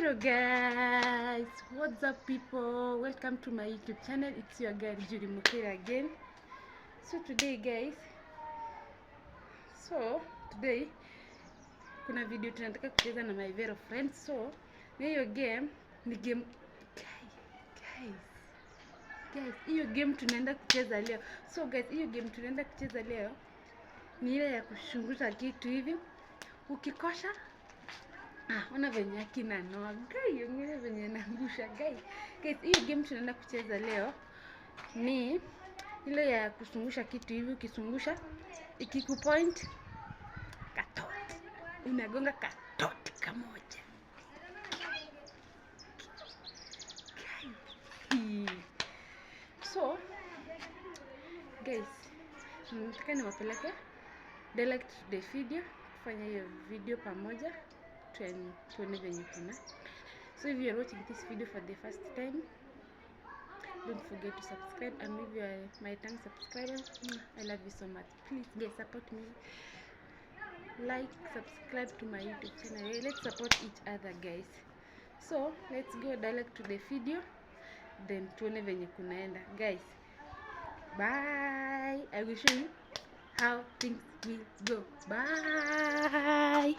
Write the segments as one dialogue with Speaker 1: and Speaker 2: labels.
Speaker 1: Hello guys, what's up people? Welcome to my YouTube channel. It's your girl Judy Mukera again. So today kuna video tunataka kucheza na my very friends. So na hiyo game ni game guys, hiyo game tunaenda kucheza leo. So guys, hiyo game tunaenda kucheza leo ni ile ya kushunguza kitu hivi. Ukikosha ona venye akina noa guy, yongine venye naangusha guys. Hiyo game tunaenda kucheza leo ni ile ya kusungusha kitu hivi. Ukisungusha ikikupoint katot, unagonga katot kamoja guys. So guys, nataka niwapeleke direct to the video, kufanya hiyo video pamoja tuone venye kuna. So if you are watching this video for the first time, don't forget to subscribe, and if you are my tongue subscriber, I love you so much. Please guys, support me, like, subscribe to my YouTube channel. Let's support each other guys. So let's go direct to the video, then tuone venye kunaenda guys. Bye. I will show you how things will go. Bye.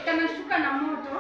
Speaker 2: Kanashuka na moto.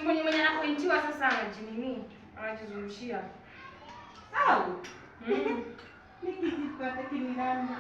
Speaker 2: Mwenye anapointiwa sasa anajinini, anajizungushia. Au? Nikijipata kiniranda.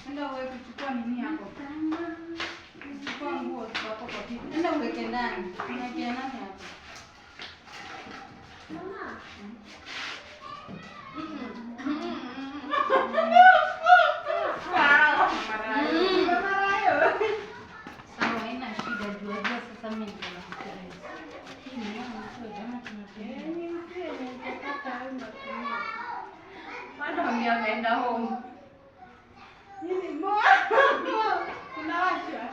Speaker 2: Enda uwe kuchukua nini hapo? Kuchukua nguo hapo kwa kitu. Enda uweke ndani. Unakia nani hapo? Mama. Sawa, haina shida juu sasa mimi ninafikiria. Hii ni mama sio jamaa tunatumia. Ni mzee anataka aende kutumia. Bado ameenda home. Nini mbona? Unawasha.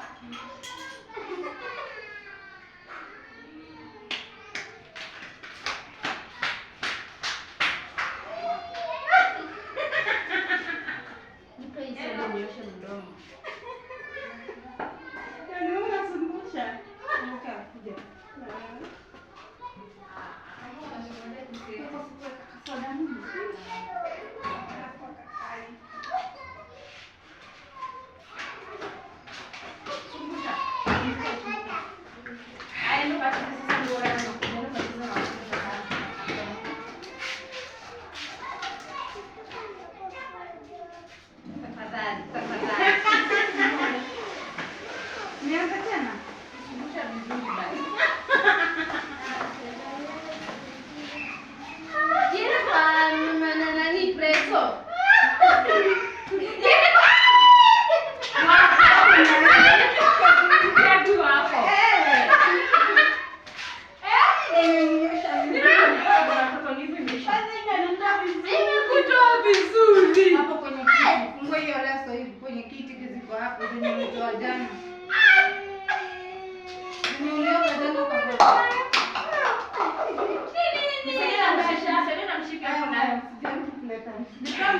Speaker 2: Nipe hizo nioshe mdomo. Yaani unasumbusha. Nikakuja. Jana.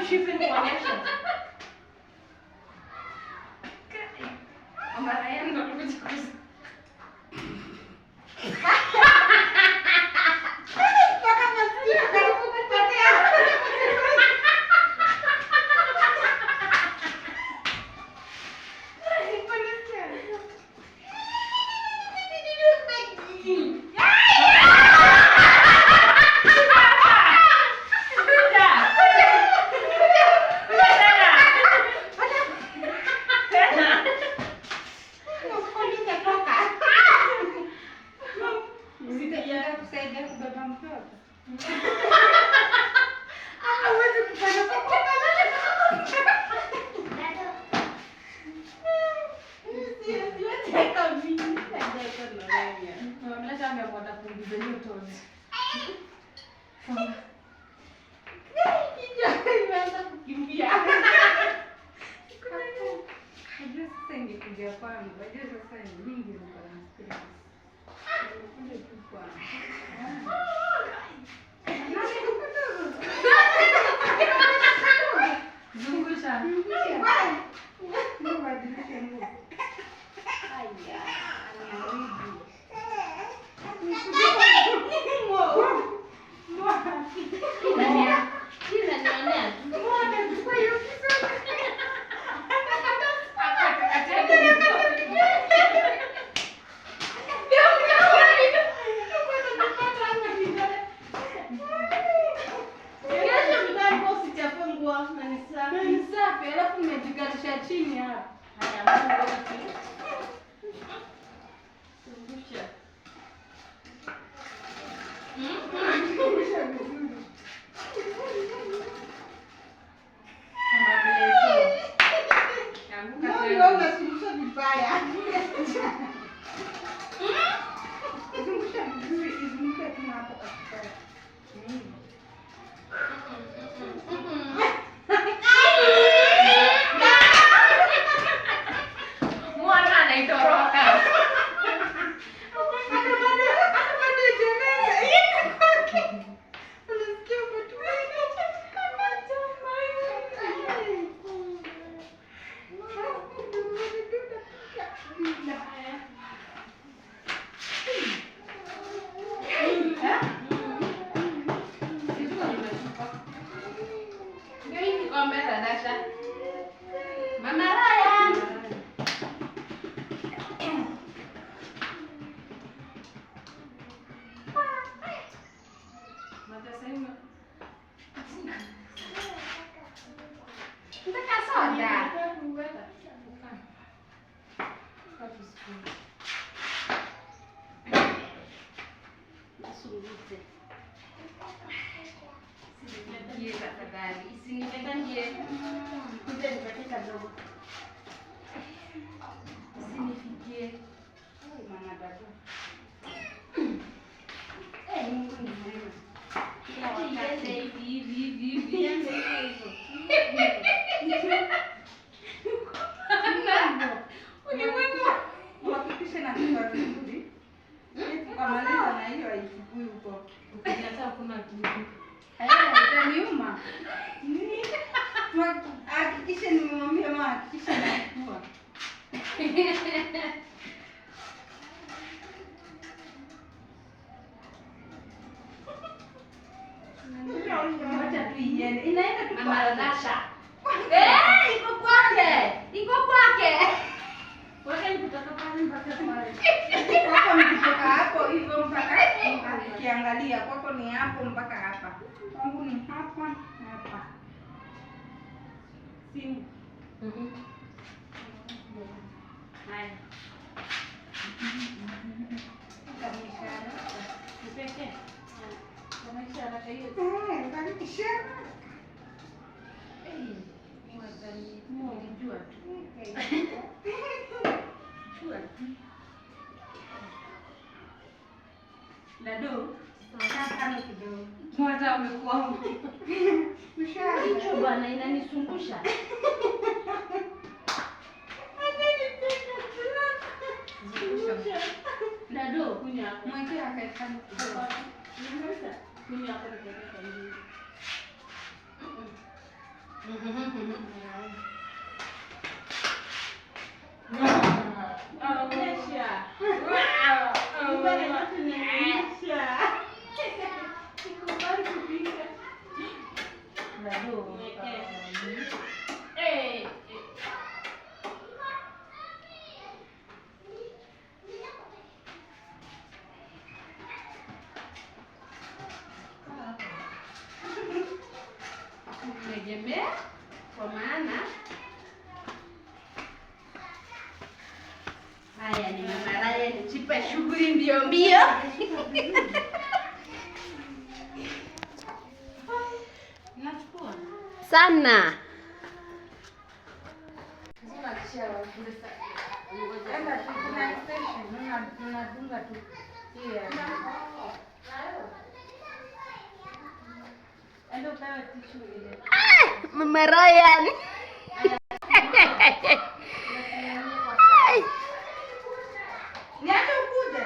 Speaker 2: shipe kuonyesha. Mara yangu ndo kuchukua.
Speaker 1: Dado, sasa kidogo. Mwaza umekuwa.
Speaker 2: Hicho bwana inanisumbusha. Dado, kunya hapo.
Speaker 1: Mweke akaifanya kidogo.
Speaker 2: Kunya hapo na kuweka nje.
Speaker 1: kutegemea, kwa maana haya ni Mama Ryan, chipa shughuli mbio mbio.
Speaker 2: Nachukua
Speaker 1: Sana.
Speaker 2: unadunga tu. Endo upewe tishu ile.
Speaker 1: Mama Ryan.
Speaker 2: Niache ukuje.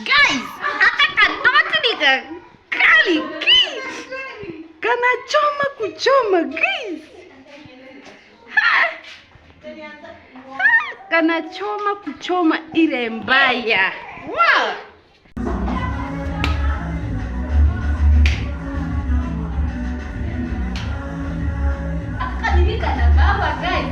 Speaker 1: Guys, hata kadoti ni kali guys. Kana choma kuchoma guys. Kana choma kuchoma ile mbaya. Wow. Akadilika na baba guys.